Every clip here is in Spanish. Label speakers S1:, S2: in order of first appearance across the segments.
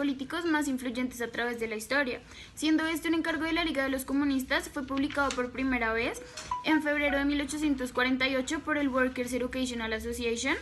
S1: políticos más influyentes a través de la historia. Siendo este un encargo de la Liga de los Comunistas, fue publicado por primera vez en febrero de 1848 por el Workers' Educational Association.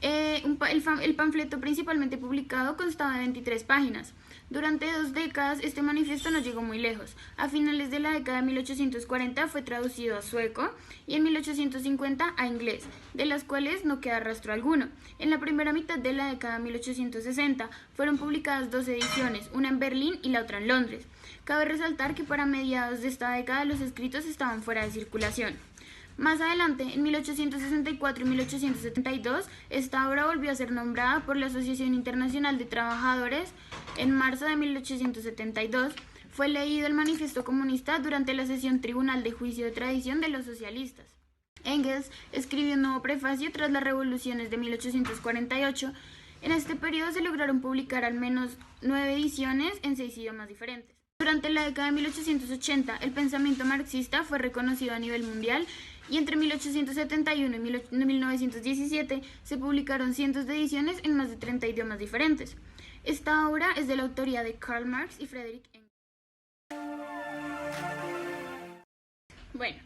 S1: El panfleto principalmente publicado constaba de 23 páginas. Durante 2 décadas este manifiesto no llegó muy lejos. A finales de la década de 1840 fue traducido a sueco y en 1850 a inglés, de las cuales no queda rastro alguno. En la primera mitad de la década de 1860 fueron publicadas 2 ediciones, una en Berlín y la otra en Londres. Cabe resaltar que para mediados de esta década los escritos estaban fuera de circulación. Más adelante, en 1864 y 1872, esta obra volvió a ser nombrada por la Asociación Internacional de Trabajadores. En marzo de 1872 fue leído el Manifiesto Comunista durante la sesión Tribunal de Juicio de Tradición de los Socialistas. Engels escribió un nuevo prefacio tras las revoluciones de 1848. En este periodo se lograron publicar al menos 9 ediciones en 6 idiomas diferentes. Durante la década de 1880, el pensamiento marxista fue reconocido a nivel mundial y entre 1871 y 1917 se publicaron cientos de ediciones en más de 30 idiomas diferentes. Esta obra es de la autoría de Karl Marx y Friedrich Engels. Bueno,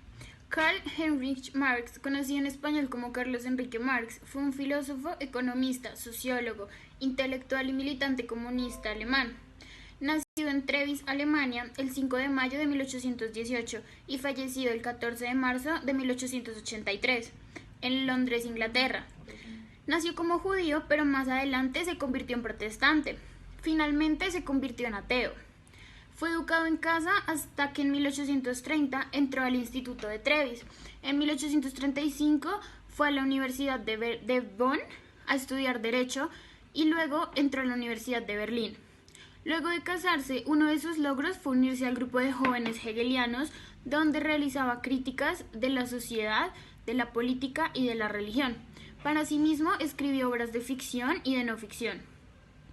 S1: Karl Heinrich Marx, conocido en español como Carlos Enrique Marx, fue un filósofo, economista, sociólogo, intelectual y militante comunista alemán. Nacido en Treviso, Alemania, el 5 de mayo de 1818 y fallecido el 14 de marzo de 1883, en Londres, Inglaterra. Nació como judío, pero más adelante se convirtió en protestante. Finalmente se convirtió en ateo. Fue educado en casa hasta que en 1830 entró al Instituto de Treviso. En 1835 fue a la Universidad de Bonn a estudiar Derecho y luego entró a la Universidad de Berlín. Luego de casarse, uno de sus logros fue unirse al grupo de jóvenes hegelianos, donde realizaba críticas de la sociedad, de la política y de la religión. Para sí mismo escribió obras de ficción y de no ficción.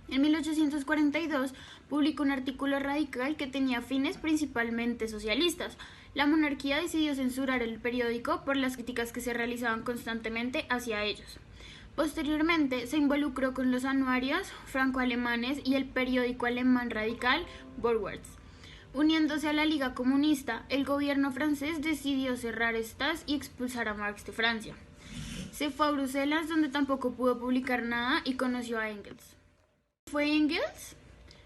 S1: En 1842 publicó un artículo radical que tenía fines principalmente socialistas. La monarquía decidió censurar el periódico por las críticas que se realizaban constantemente hacia ellos. Posteriormente se involucró con los anuarios franco-alemanes y el periódico alemán radical Vorwärts. Uniéndose a la Liga Comunista, el gobierno francés decidió cerrar estas y expulsar a Marx de Francia. Se fue a Bruselas, donde tampoco pudo publicar nada, y conoció a Engels. ¿Fue Engels?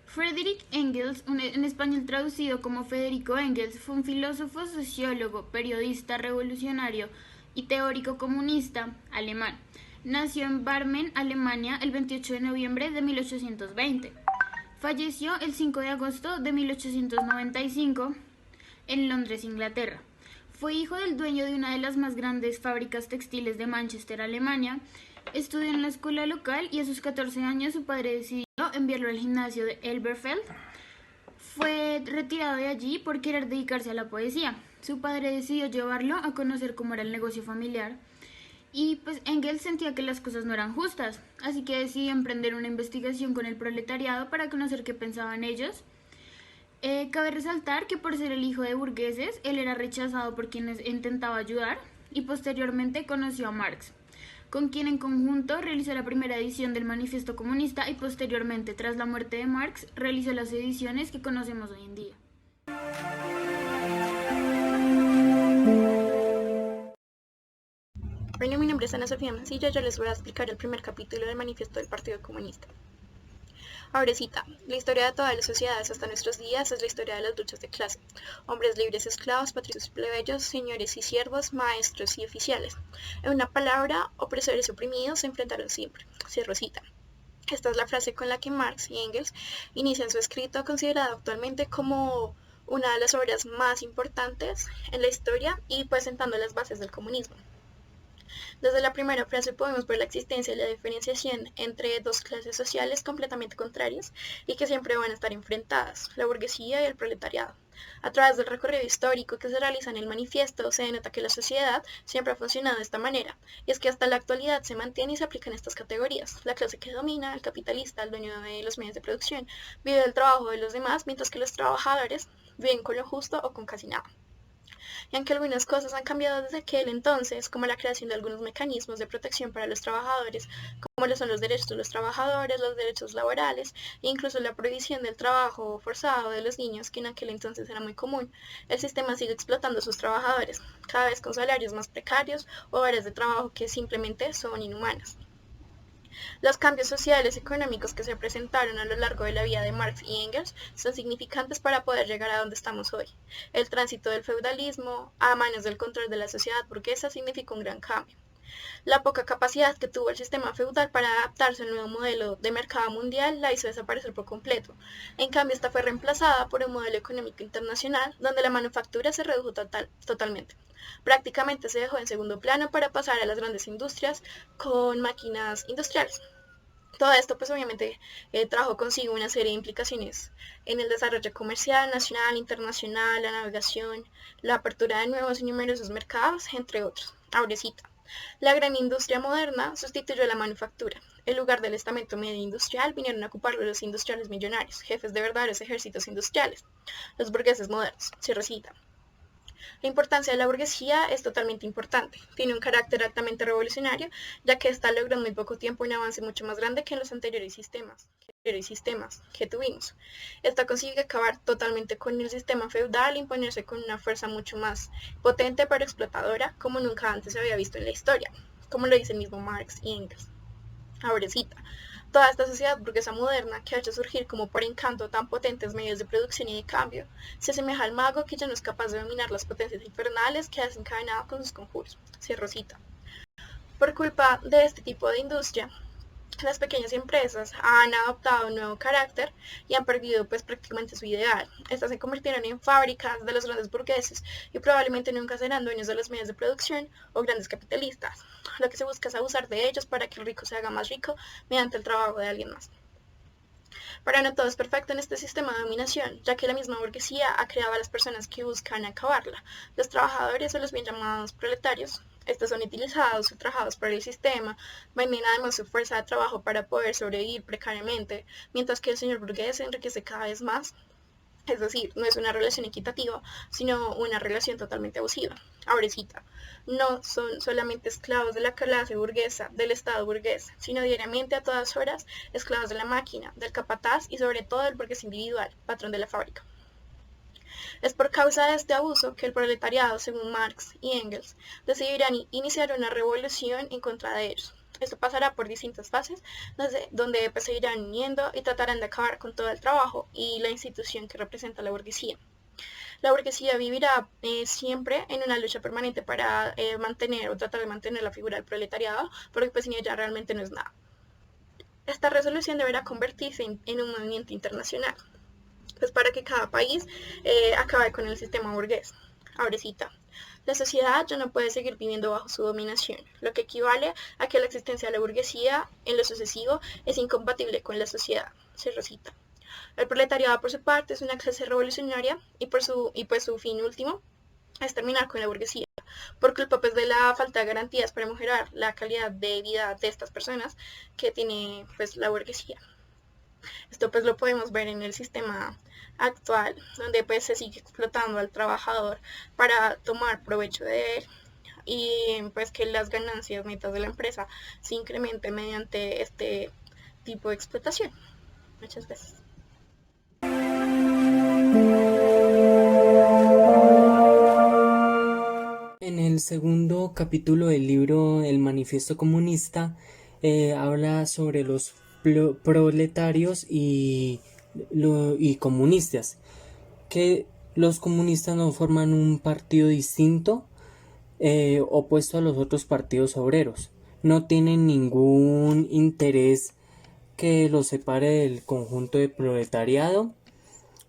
S1: Friedrich Engels, en español traducido como Federico Engels, fue un filósofo, sociólogo, periodista revolucionario y teórico comunista alemán. Nació en Barmen, Alemania, el 28 de noviembre de 1820. Falleció el 5 de agosto de 1895 en Londres, Inglaterra. Fue hijo del dueño de una de las más grandes fábricas textiles de Manchester, Alemania. Estudió en la escuela local y a sus 14 años su padre decidió enviarlo al gimnasio de Elberfeld. Fue retirado de allí por querer dedicarse a la poesía. Su padre decidió llevarlo a conocer cómo era el negocio familiar. Y pues Engels sentía que las cosas no eran justas, así que decidió emprender una investigación con el proletariado para conocer qué pensaban ellos. Cabe resaltar que por ser el hijo de burgueses, él era rechazado por quienes intentaba ayudar y posteriormente conoció a Marx, con quien en conjunto realizó la primera edición del Manifiesto Comunista y posteriormente, tras la muerte de Marx, realizó las ediciones que conocemos hoy en día.
S2: Bueno, mi nombre es Ana Sofía Mancilla, yo les voy a explicar el primer capítulo del Manifiesto del Partido Comunista. Ahora cita, la historia de todas las sociedades hasta nuestros días es la historia de las luchas de clase, hombres libres, esclavos, patricios y plebeyos, señores y siervos, maestros y oficiales. En una palabra, opresores y oprimidos se enfrentaron siempre. Cierro cita. Esta es la frase con la que Marx y Engels inician su escrito, considerado actualmente como una de las obras más importantes en la historia y pues sentando las bases del comunismo. Desde la primera frase podemos ver la existencia y la diferenciación entre dos clases sociales completamente contrarias y que siempre van a estar enfrentadas, la burguesía y el proletariado. A través del recorrido histórico que se realiza en el manifiesto se denota que la sociedad siempre ha funcionado de esta manera, y es que hasta la actualidad se mantiene y se aplican estas categorías. La clase que domina, el capitalista, el dueño de los medios de producción, vive del trabajo de los demás, mientras que los trabajadores viven con lo justo o con casi nada. Y aunque algunas cosas han cambiado desde aquel entonces, como la creación de algunos mecanismos de protección para los trabajadores, como lo son los derechos de los trabajadores, los derechos laborales e incluso la prohibición del trabajo forzado de los niños, que en aquel entonces era muy común, el sistema sigue explotando a sus trabajadores, cada vez con salarios más precarios o horas de trabajo que simplemente son inhumanas. Los cambios sociales y económicos que se presentaron a lo largo de la vida de Marx y Engels son significantes para poder llegar a donde estamos hoy. El tránsito del feudalismo a manos del control de la sociedad burguesa significó un gran cambio. La poca capacidad que tuvo el sistema feudal para adaptarse al nuevo modelo de mercado mundial la hizo desaparecer por completo. En cambio, esta fue reemplazada por un modelo económico internacional donde la manufactura se redujo totalmente. Prácticamente se dejó en segundo plano para pasar a las grandes industrias con máquinas industriales. Todo esto pues obviamente trajo consigo una serie de implicaciones en el desarrollo comercial, nacional, internacional, la navegación, la apertura de nuevos y numerosos mercados, entre otros. Ahora cita. La gran industria moderna sustituyó a la manufactura. En lugar del estamento medio industrial vinieron a ocuparlo los industriales millonarios, jefes de verdaderos ejércitos industriales, los burgueses modernos. Cierra cita. La importancia de la burguesía es totalmente importante. Tiene un carácter altamente revolucionario, ya que ésta logró en muy poco tiempo un avance mucho más grande que en los anteriores sistemas que tuvimos. Esta consigue acabar totalmente con el sistema feudal e imponerse con una fuerza mucho más potente pero explotadora, como nunca antes se había visto en la historia, como lo dice el mismo Marx y Engels. Ahora cita. Toda esta sociedad burguesa moderna, que ha hecho surgir como por encanto tan potentes medios de producción y de cambio, se asemeja al mago que ya no es capaz de dominar las potencias infernales que ha desencadenado con sus conjuros. Cierro cita. Por culpa de este tipo de industria, las pequeñas empresas han adoptado un nuevo carácter y han perdido pues prácticamente su ideal. Estas se convirtieron en fábricas de los grandes burgueses y probablemente nunca serán dueños de los medios de producción o grandes capitalistas. Lo que se busca es abusar de ellos para que el rico se haga más rico mediante el trabajo de alguien más. Pero no todo es perfecto en este sistema de dominación, ya que la misma burguesía ha creado a las personas que buscan acabarla. Los trabajadores o los bien llamados proletarios, estos son utilizados o trabajados por el sistema, venden además su fuerza de trabajo para poder sobrevivir precariamente, mientras que el señor burgués se enriquece cada vez más. Es decir, no es una relación equitativa, sino una relación totalmente abusiva. Ahora cita, no son solamente esclavos de la clase burguesa, del Estado burgués, sino diariamente a todas horas esclavos de la máquina, del capataz y sobre todo del burgués individual, patrón de la fábrica. Es por causa de este abuso que el proletariado, según Marx y Engels, decidirán iniciar una revolución en contra de ellos. Esto pasará por distintas fases, donde pues, se irán uniendo y tratarán de acabar con todo el trabajo y la institución que representa la burguesía. La burguesía vivirá siempre en una lucha permanente para mantener o tratar de mantener la figura del proletariado, porque pues sin ella realmente no es nada. Esta resolución deberá convertirse en un movimiento internacional, pues para que cada país acabe con el sistema burgués. Ahora cita. La sociedad ya no puede seguir viviendo bajo su dominación, lo que equivale a que la existencia de la burguesía en lo sucesivo es incompatible con la sociedad. Cierro cita. El proletariado, por su parte, es una clase revolucionaria y pues su fin último es terminar con la burguesía. Por culpa pues, de la falta de garantías para mejorar la calidad de vida de estas personas que tiene pues, la burguesía. Esto pues lo podemos ver en el sistema actual, donde pues se sigue explotando al trabajador para tomar provecho de él y pues que las ganancias netas de la empresa se incrementen mediante este tipo de explotación. Muchas gracias.
S3: En el segundo capítulo del libro El Manifiesto Comunista habla sobre los proletarios y comunistas, que los comunistas no forman un partido distinto opuesto a los otros partidos obreros, no tienen ningún interés que los separe del conjunto de proletariado,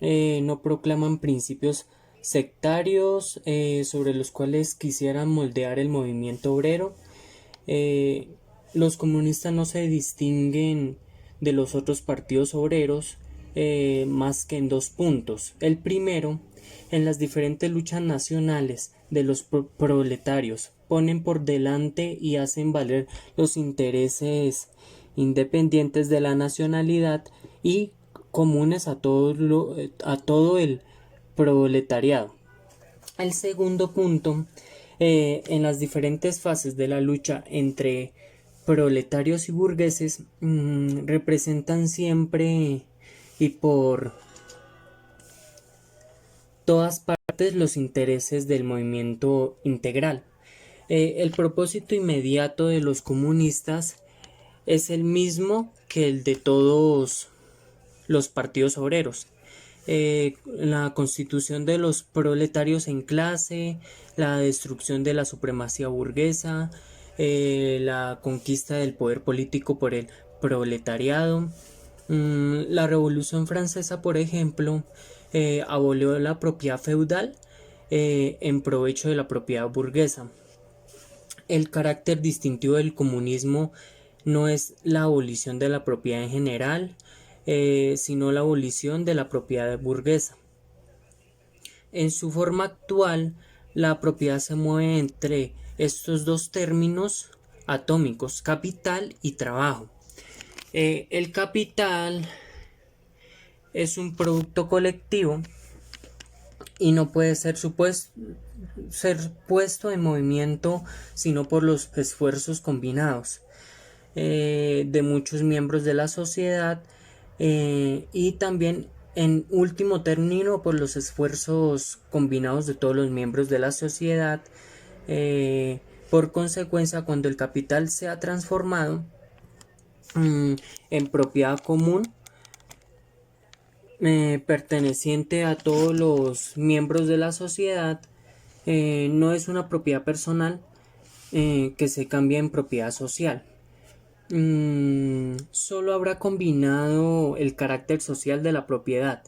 S3: no proclaman principios sectarios sobre los cuales quisieran moldear el movimiento obrero. Los comunistas no se distinguen de los otros partidos obreros más que en dos puntos. El primero, en las diferentes luchas nacionales de los proletarios ponen por delante y hacen valer los intereses independientes de la nacionalidad y comunes a todo el proletariado. El segundo punto, en las diferentes fases de la lucha entre proletarios y burgueses, representan siempre y por todas partes los intereses del movimiento integral. El propósito inmediato de los comunistas es el mismo que el de todos los partidos obreros. La constitución de los proletarios en clase, la destrucción de la supremacía burguesa, la conquista del poder político por el proletariado. La Revolución Francesa, por ejemplo, abolió la propiedad feudal en provecho de la propiedad burguesa. El carácter distintivo del comunismo no es la abolición de la propiedad en general, sino la abolición de la propiedad burguesa. En su forma actual, la propiedad se mueve entre estos dos términos atómicos, capital y trabajo. El capital es un producto colectivo y no puede ser puesto en movimiento sino por los esfuerzos combinados de muchos miembros de la sociedad y también en último término por los esfuerzos combinados de todos los miembros de la sociedad. Por consecuencia, cuando el capital se ha transformado en propiedad común perteneciente a todos los miembros de la sociedad, no es una propiedad personal que se cambia en propiedad social. Solo habrá combinado el carácter social de la propiedad.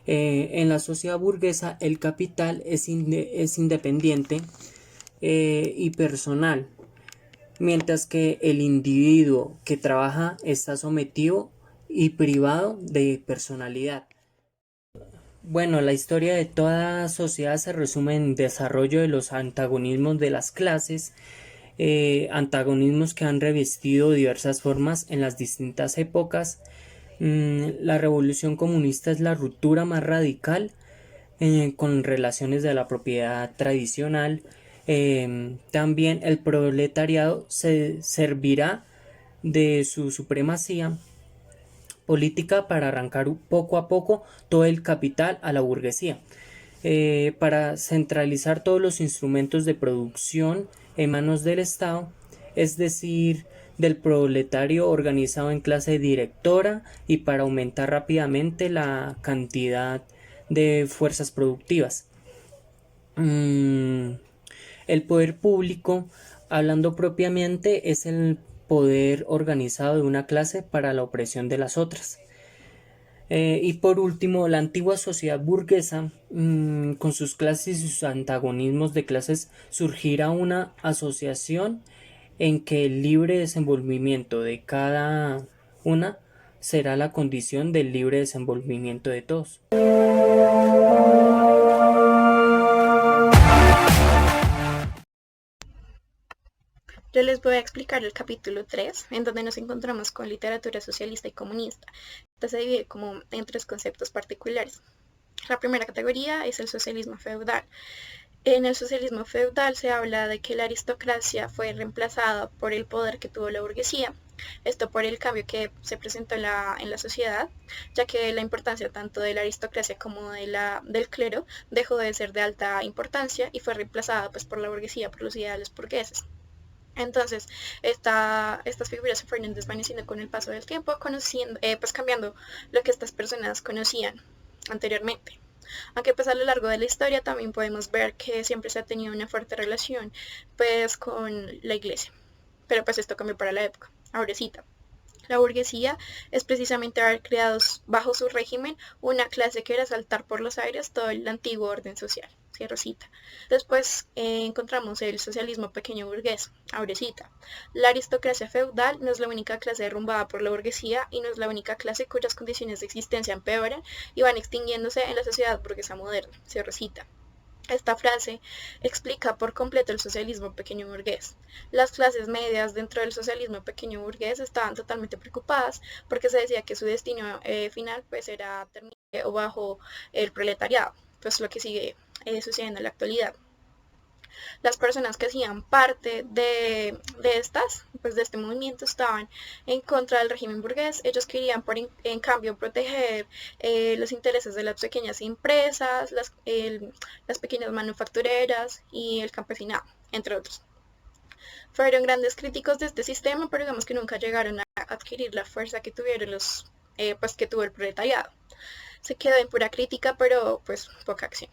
S3: En la sociedad burguesa el capital es independiente y personal, mientras que el individuo que trabaja está sometido y privado de personalidad. Bueno, la historia de toda sociedad se resume en desarrollo de los antagonismos de las clases, antagonismos que han revestido diversas formas en las distintas épocas. La revolución comunista es la ruptura más radical con relaciones de la propiedad tradicional. También el proletariado se servirá de su supremacía política para arrancar poco a poco todo el capital a la burguesía, para centralizar todos los instrumentos de producción en manos del Estado, es decir, del proletario organizado en clase directora, y para aumentar rápidamente la cantidad de fuerzas productivas. El poder público, hablando propiamente, es el poder organizado de una clase para la opresión de las otras. Y por último, la antigua sociedad burguesa, con sus clases y sus antagonismos de clases, surgirá una asociación en que el libre desenvolvimiento de cada una será la condición del libre desenvolvimiento de todos.
S2: Yo les voy a explicar el capítulo 3, en donde nos encontramos con literatura socialista y comunista. Esta se divide como en tres conceptos particulares. La primera categoría es el socialismo feudal. En el socialismo feudal se habla de que la aristocracia fue reemplazada por el poder que tuvo la burguesía. Esto por el cambio que se presentó en la sociedad, ya que la importancia tanto de la aristocracia como del clero dejó de ser de alta importancia y fue reemplazada pues, por la burguesía, por los ideales burgueses. Entonces, estas figuras se fueron desvaneciendo con el paso del tiempo, pues cambiando lo que estas personas conocían anteriormente. Aunque pues a lo largo de la historia también podemos ver que siempre se ha tenido una fuerte relación pues con la iglesia. Pero pues esto cambió para la época. Ahora cita. La burguesía es precisamente haber creado bajo su régimen una clase que era saltar por los aires todo el antiguo orden social. Cierro cita. Después encontramos el socialismo pequeño burgués. Abre cita. La aristocracia feudal no es la única clase derrumbada por la burguesía y no es la única clase cuyas condiciones de existencia empeoran y van extinguiéndose en la sociedad burguesa moderna. Cierro cita. Esta frase explica por completo el socialismo pequeño burgués. Las clases medias dentro del socialismo pequeño burgués estaban totalmente preocupadas porque se decía que su destino final pues era terminar o bajo el proletariado, pues lo que sigue sucediendo en la actualidad. Las personas que hacían parte de este movimiento estaban en contra del régimen burgués. Ellos querían, en cambio, proteger los intereses de las pequeñas empresas, las pequeñas manufactureras y el campesinado, entre otros. Fueron grandes críticos de este sistema, pero digamos que nunca llegaron a adquirir la fuerza que tuvieron que tuvo el proletariado. Se quedó en pura crítica, pero pues poca acción.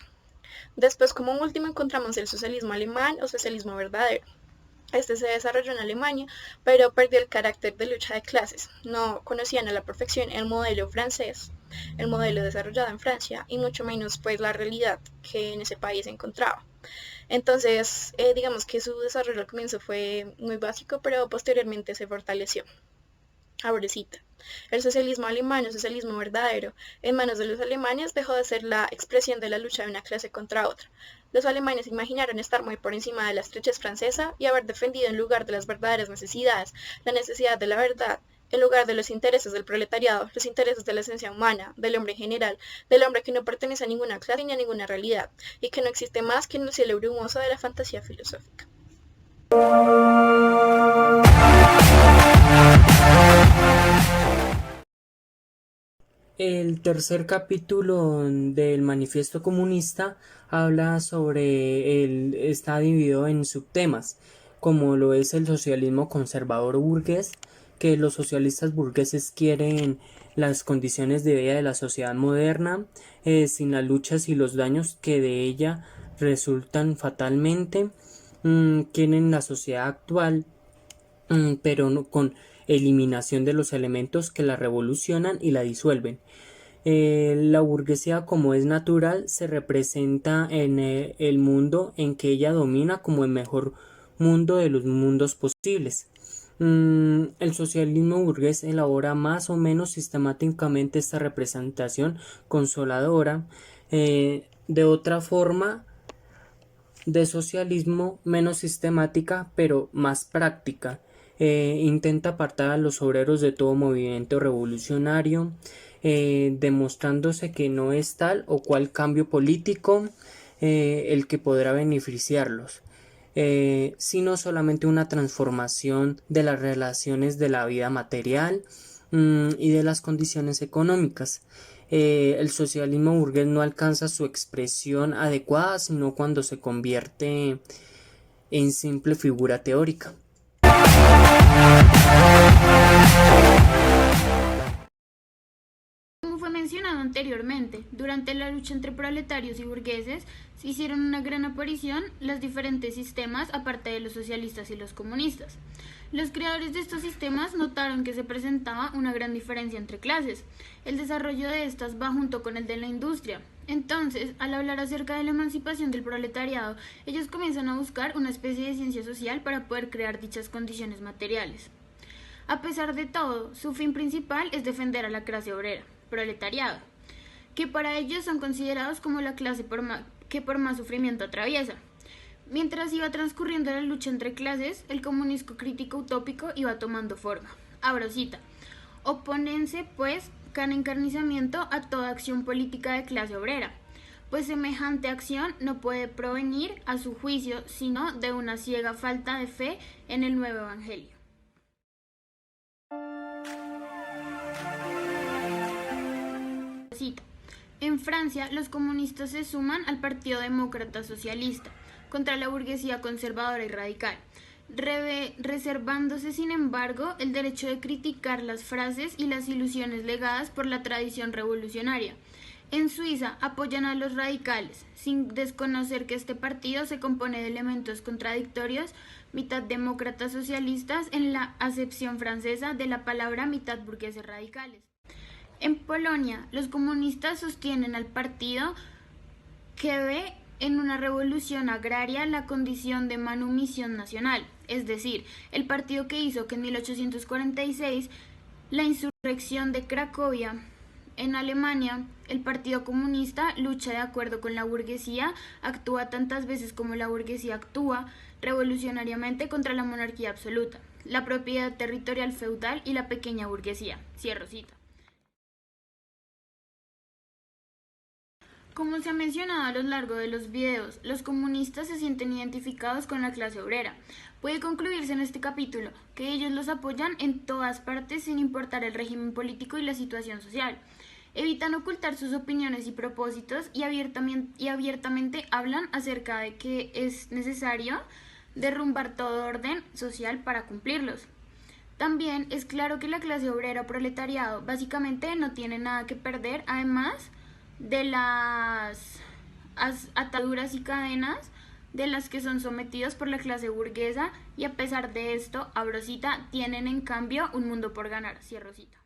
S2: Después, como último, encontramos el socialismo alemán o socialismo verdadero. Este se desarrolló en Alemania, pero perdió el carácter de lucha de clases. No conocían a la perfección el modelo francés, el modelo desarrollado en Francia, y mucho menos pues la realidad que en ese país se encontraba. Entonces, digamos que su desarrollo al comienzo fue muy básico, pero posteriormente se fortaleció. Ahora cita. El socialismo alemán, el socialismo verdadero, en manos de los alemanes, dejó de ser la expresión de la lucha de una clase contra otra. Los alemanes imaginaron estar muy por encima de la estrechez francesa y haber defendido en lugar de las verdaderas necesidades, la necesidad de la verdad, en lugar de los intereses del proletariado, los intereses de la esencia humana, del hombre en general, del hombre que no pertenece a ninguna clase ni a ninguna realidad, y que no existe más que en el cielo brumoso de la fantasía filosófica.
S3: El tercer capítulo del Manifiesto Comunista habla está dividido en subtemas, como lo es el socialismo conservador burgués, que los socialistas burgueses quieren las condiciones de vida de la sociedad moderna, sin las luchas y los daños que de ella resultan fatalmente, quieren la sociedad actual, pero no, con eliminación de los elementos que la revolucionan y la disuelven. La burguesía, como es natural, se representa en el mundo en que ella domina como el mejor mundo de los mundos posibles. El socialismo burgués elabora más o menos sistemáticamente esta representación consoladora. De otra forma, de socialismo menos sistemática pero más práctica. Intenta apartar a los obreros de todo movimiento revolucionario, demostrándose que no es tal o cual cambio político el que podrá beneficiarlos, sino solamente una transformación de las relaciones de la vida material y de las condiciones económicas. El socialismo burgués no alcanza su expresión adecuada sino cuando se convierte en simple figura teórica.
S1: Como fue mencionado anteriormente, durante la lucha entre proletarios y burgueses se hicieron una gran aparición los diferentes sistemas aparte de los socialistas y los comunistas. Los creadores de estos sistemas notaron que se presentaba una gran diferencia entre clases. El desarrollo de estas va junto con el de la industria. Entonces, al hablar acerca de la emancipación del proletariado, ellos comienzan a buscar una especie de ciencia social para poder crear dichas condiciones materiales. A pesar de todo, su fin principal es defender a la clase obrera, proletariado, que para ellos son considerados como la clase que por más sufrimiento atraviesa. Mientras iba transcurriendo la lucha entre clases, el comunismo crítico utópico iba tomando forma. Abro cita. Opónense, pues, con encarnizamiento a toda acción política de clase obrera, pues semejante acción no puede provenir, a su juicio, sino de una ciega falta de fe en el nuevo evangelio. Cita. En Francia, los comunistas se suman al Partido Demócrata Socialista, contra la burguesía conservadora y radical, reservándose sin embargo el derecho de criticar las frases y las ilusiones legadas por la tradición revolucionaria. En Suiza apoyan a los radicales, sin desconocer que este partido se compone de elementos contradictorios, mitad demócratas socialistas en la acepción francesa de la palabra, mitad burgueses radicales. En Polonia, los comunistas sostienen al partido que ve en una revolución agraria la condición de manumisión nacional, es decir, el partido que hizo que en 1846 la insurrección de Cracovia en Alemania, el Partido Comunista lucha de acuerdo con la burguesía, actúa tantas veces como la burguesía actúa revolucionariamente contra la monarquía absoluta, la propiedad territorial feudal y la pequeña burguesía. Cierro cita. Como se ha mencionado a lo largo de los videos, los comunistas se sienten identificados con la clase obrera. Puede concluirse en este capítulo que ellos los apoyan en todas partes sin importar el régimen político y la situación social. Evitan ocultar sus opiniones y propósitos y abiertamente hablan acerca de que es necesario derrumbar todo orden social para cumplirlos. También es claro que la clase obrera o proletariado básicamente no tiene nada que perder, además de las ataduras y cadenas de las que son sometidos por la clase burguesa, y a pesar de esto, abro cita, tienen en cambio un mundo por ganar, cierro cita.